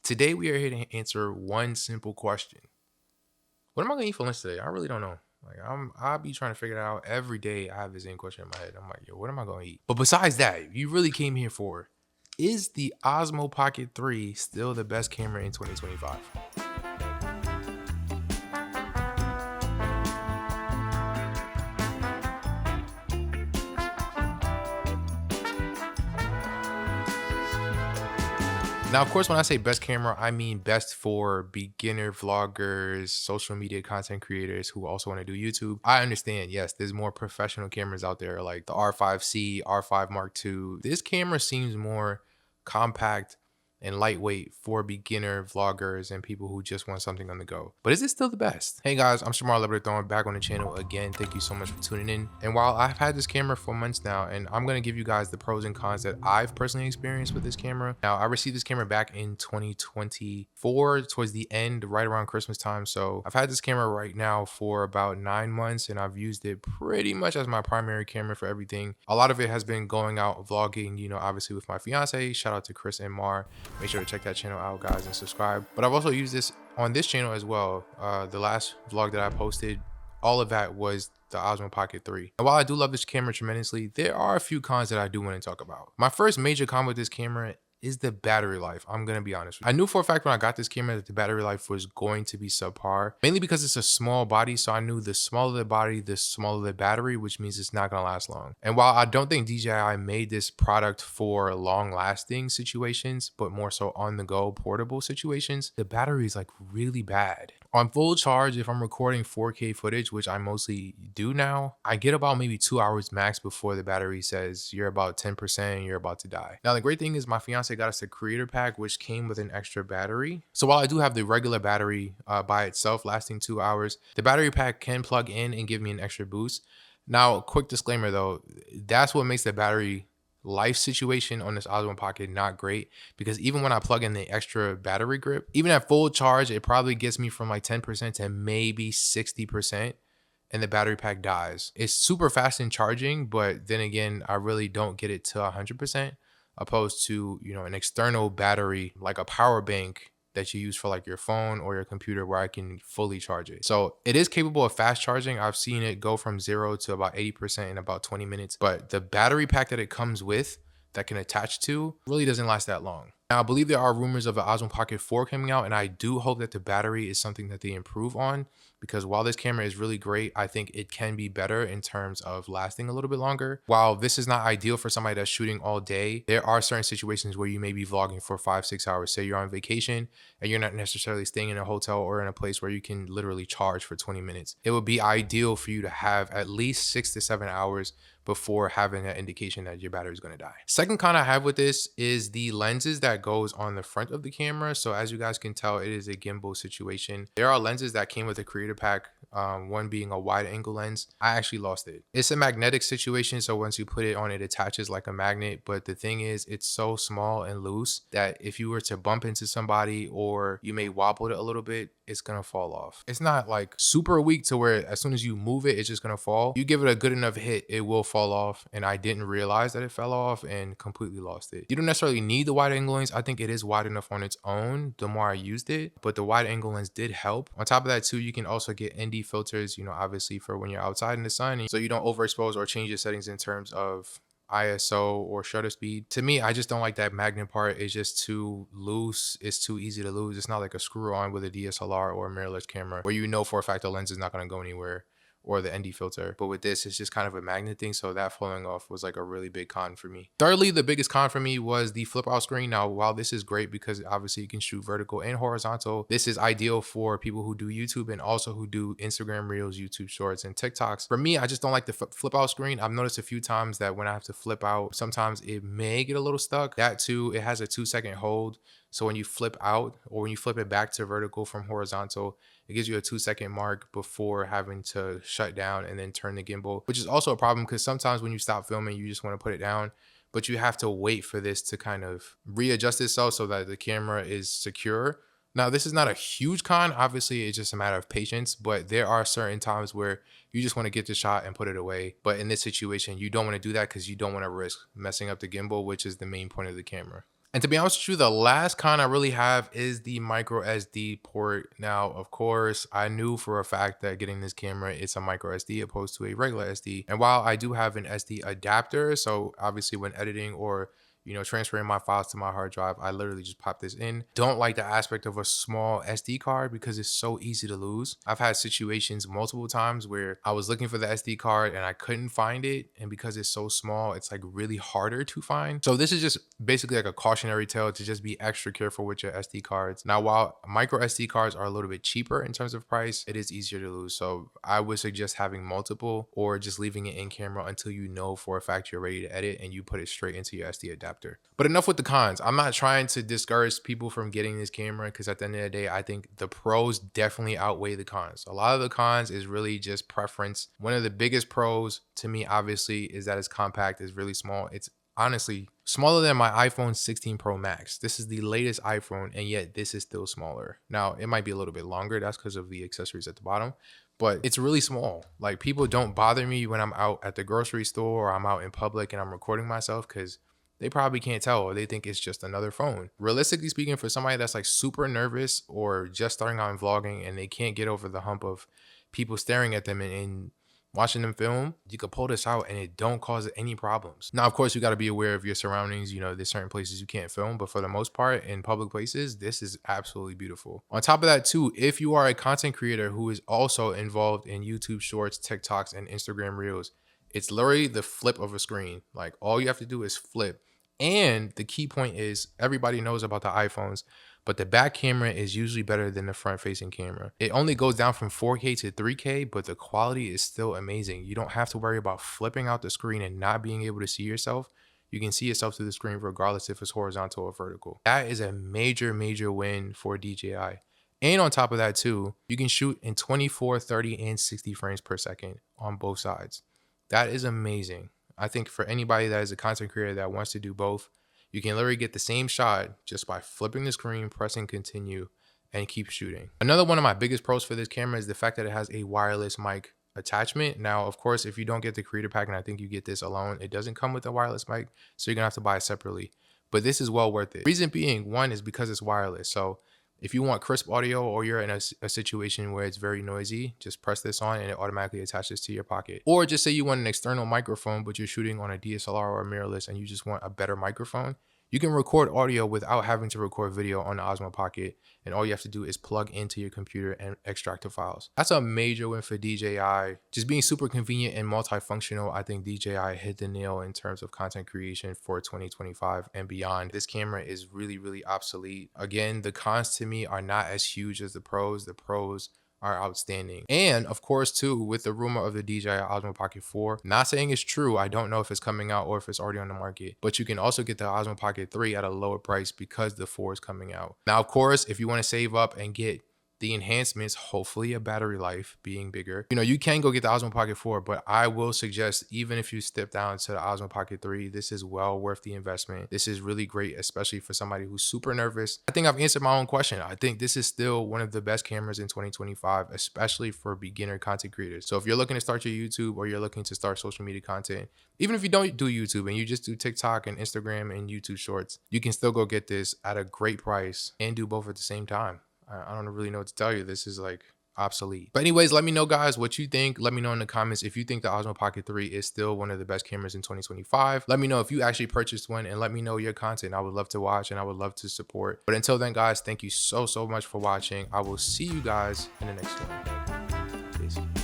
Today we are here to answer one simple question. What am I gonna eat for lunch today? I really don't know. I'll be trying to figure it out every day. I have the same question in my head. I'm like, yo, what am I gonna eat? But besides that, you really came here for, is the Osmo Pocket 3 still the best camera in 2025? Now, of course, when I say best camera, I mean best for beginner vloggers, social media content creators who also want to do YouTube. I understand, yes, there's more professional cameras out there like the R5C, R5 Mark II. This camera seems more compact and lightweight for beginner vloggers and people who just want something on the go. But is it still the best? Hey guys, I'm Shamar Liberthorn back on the channel again. Thank you so much for tuning in. And while I've had this camera for months now, and I'm gonna give you guys the pros and cons that I've personally experienced with this camera. Now, I received this camera back in 2024, towards the end, right around Christmas time. So I've had this camera right now for about 9 months, and I've used it pretty much as my primary camera for everything. A lot of it has been going out vlogging, obviously with my fiance. Shout out to Chris and Mar. Make sure to check that channel out, guys, and subscribe. But I've also used this on this channel as well. The last vlog that I posted, all of that was the Osmo Pocket 3. And while I do love this camera tremendously, there are a few cons that I do want to talk about. My first major con with this camera is the battery life. I'm gonna be honest with you. I knew for a fact when I got this camera that the battery life was going to be subpar, mainly because it's a small body. So I knew the smaller the body, the smaller the battery, which means it's not gonna last long. And while I don't think DJI made this product for long lasting situations, but more so on the go portable situations, the battery is like really bad. On full charge, if I'm recording 4K footage, which I mostly do now, I get about maybe 2 hours max before the battery says you're about 10% and you're about to die. Now, the great thing is my fiance got us a creator pack, which came with an extra battery. So while I do have the regular battery by itself lasting 2 hours, the battery pack can plug in and give me an extra boost. Now, quick disclaimer though, that's what makes the battery life situation on this Osmo Pocket not great, because even when I plug in the extra battery grip, even at full charge, it probably gets me from like 10% to maybe 60%, and the battery pack dies. It's super fast in charging, but then again, I really don't get it to 100%, opposed to, an external battery like a power bank that you use for like your phone or your computer, where I can fully charge it. So it is capable of fast charging. I've seen it go from 0 to about 80% in about 20 minutes, but the battery pack that it comes with that can attach to really doesn't last that long. Now, I believe there are rumors of the Osmo Pocket 4 coming out, and I do hope that the battery is something that they improve on, because while this camera is really great, I think it can be better in terms of lasting a little bit longer. While this is not ideal for somebody that's shooting all day, there are certain situations where you may be vlogging for 5-6 hours. Say you're on vacation and you're not necessarily staying in a hotel or in a place where you can literally charge for 20 minutes. It would be ideal for you to have at least 6 to 7 hours before having that indication that your battery is going to die. Second con I have with this is the lenses that goes on the front of the camera. So as you guys can tell, it is a gimbal situation. There are lenses that came with a creator pack, one being a wide angle lens. I actually lost it. It's a magnetic situation, so once you put it on, it attaches like a magnet. But the thing is, it's so small and loose that if you were to bump into somebody or you may wobble it a little bit, it's gonna fall off. It's not like super weak to where as soon as you move it, it's just gonna fall. You give it a good enough hit, it will fall off. And I didn't realize that it fell off and completely lost it. You don't necessarily need the wide angle lens. I think it is wide enough on its own the more I used it, but the wide angle lens did help. On top of that too, you can also get ND filters, obviously for when you're outside in the sun, so you don't overexpose or change your settings in terms of ISO or shutter speed. To me, I just don't like that magnet part. It's just too loose. It's too easy to lose. It's not like a screw on with a DSLR or a mirrorless camera where you know for a fact the lens is not going to go anywhere, or the ND filter. But with this, it's just kind of a magnet thing. So that falling off was like a really big con for me. Thirdly, the biggest con for me was the flip out screen. Now, while this is great because obviously you can shoot vertical and horizontal, this is ideal for people who do YouTube and also who do Instagram Reels, YouTube Shorts, and TikToks. For me, I just don't like the flip out screen. I've noticed a few times that when I have to flip out, sometimes it may get a little stuck. That too, it has a 2-second hold. So when you flip out or when you flip it back to vertical from horizontal, it gives you a 2-second mark before having to shut down and then turn the gimbal, which is also a problem because sometimes when you stop filming, you just want to put it down, but you have to wait for this to kind of readjust itself so that the camera is secure. Now, this is not a huge con. Obviously, it's just a matter of patience, but there are certain times where you just want to get the shot and put it away. But in this situation, you don't want to do that because you don't want to risk messing up the gimbal, which is the main point of the camera. And to be honest with you, the last con I really have is the micro SD port. Now, of course, I knew for a fact that getting this camera, it's a micro SD opposed to a regular SD. And while I do have an SD adapter, so obviously when editing or transferring my files to my hard drive, I literally just pop this in. Don't like the aspect of a small SD card because it's so easy to lose. I've had situations multiple times where I was looking for the SD card and I couldn't find it. And because it's so small, it's like really harder to find. So this is just basically like a cautionary tale to just be extra careful with your SD cards. Now, while micro SD cards are a little bit cheaper in terms of price, it is easier to lose. So I would suggest having multiple or just leaving it in camera until you know for a fact you're ready to edit and you put it straight into your SD adapter. But enough with the cons. I'm not trying to discourage people from getting this camera because at the end of the day, I think the pros definitely outweigh the cons. A lot of the cons is really just preference. One of the biggest pros to me, obviously, is that it's compact, it's really small. It's honestly smaller than my iPhone 16 Pro Max. This is the latest iPhone, and yet this is still smaller. Now, it might be a little bit longer. That's because of the accessories at the bottom, but it's really small. Like, people don't bother me when I'm out at the grocery store or I'm out in public and I'm recording myself because they probably can't tell or they think it's just another phone. Realistically speaking, for somebody that's like super nervous or just starting out in vlogging and they can't get over the hump of people staring at them and watching them film, you could pull this out and it don't cause any problems. Now, of course, you got to be aware of your surroundings. There's certain places you can't film, but for the most part, in public places, this is absolutely beautiful. On top of that too, if you are a content creator who is also involved in YouTube Shorts, TikToks, and Instagram Reels, it's literally the flip of a screen. Like, all you have to do is flip. And the key point is, everybody knows about the iPhones, but the back camera is usually better than the front facing camera. It only goes down from 4K to 3K, but the quality is still amazing. You don't have to worry about flipping out the screen and not being able to see yourself. You can see yourself through the screen regardless if it's horizontal or vertical. That is a major, major win for DJI. And on top of that too, you can shoot in 24, 30, and 60 frames per second on both sides. That is amazing. I think for anybody that is a content creator that wants to do both, you can literally get the same shot just by flipping the screen, pressing continue, and keep shooting. Another one of my biggest pros for this camera is the fact that it has a wireless mic attachment. Now, of course, if you don't get the creator pack, and I think you get this alone, it doesn't come with a wireless mic, so you're gonna have to buy it separately. But this is well worth it. Reason being, one is because it's wireless. So if you want crisp audio or you're in a situation where it's very noisy, just press this on and it automatically attaches to your pocket. Or just say you want an external microphone, but you're shooting on a DSLR or a mirrorless and you just want a better microphone. You can record audio without having to record video on the Osmo Pocket, and all you have to do is plug into your computer and extract the files. That's a major win for DJI. Just being super convenient and multifunctional, I think DJI hit the nail in terms of content creation for 2025 and beyond. This camera is really, really obsolete. Again, the cons to me are not as huge as the pros. The pros are outstanding. And of course too, with the rumor of the DJI Osmo Pocket 4, not saying it's true, I don't know if it's coming out or if it's already on the market, but you can also get the Osmo Pocket 3 at a lower price because the 4 is coming out. Now, of course, if you want to save up and get the enhancements, hopefully a battery life being bigger, you can go get the Osmo Pocket 4, but I will suggest, even if you step down to the Osmo Pocket 3, this is well worth the investment. This is really great, especially for somebody who's super nervous. I think I've answered my own question. I think this is still one of the best cameras in 2025, especially for beginner content creators. So if you're looking to start your YouTube or you're looking to start social media content, even if you don't do YouTube and you just do TikTok and Instagram and YouTube Shorts, you can still go get this at a great price and do both at the same time. I don't really know what to tell you. This is like obsolete. But anyways, let me know, guys, what you think. Let me know in the comments if you think the Osmo Pocket 3 is still one of the best cameras in 2025. Let me know if you actually purchased one and let me know your content. I would love to watch and I would love to support. But until then, guys, thank you so much for watching. I will see you guys in the next one. Peace.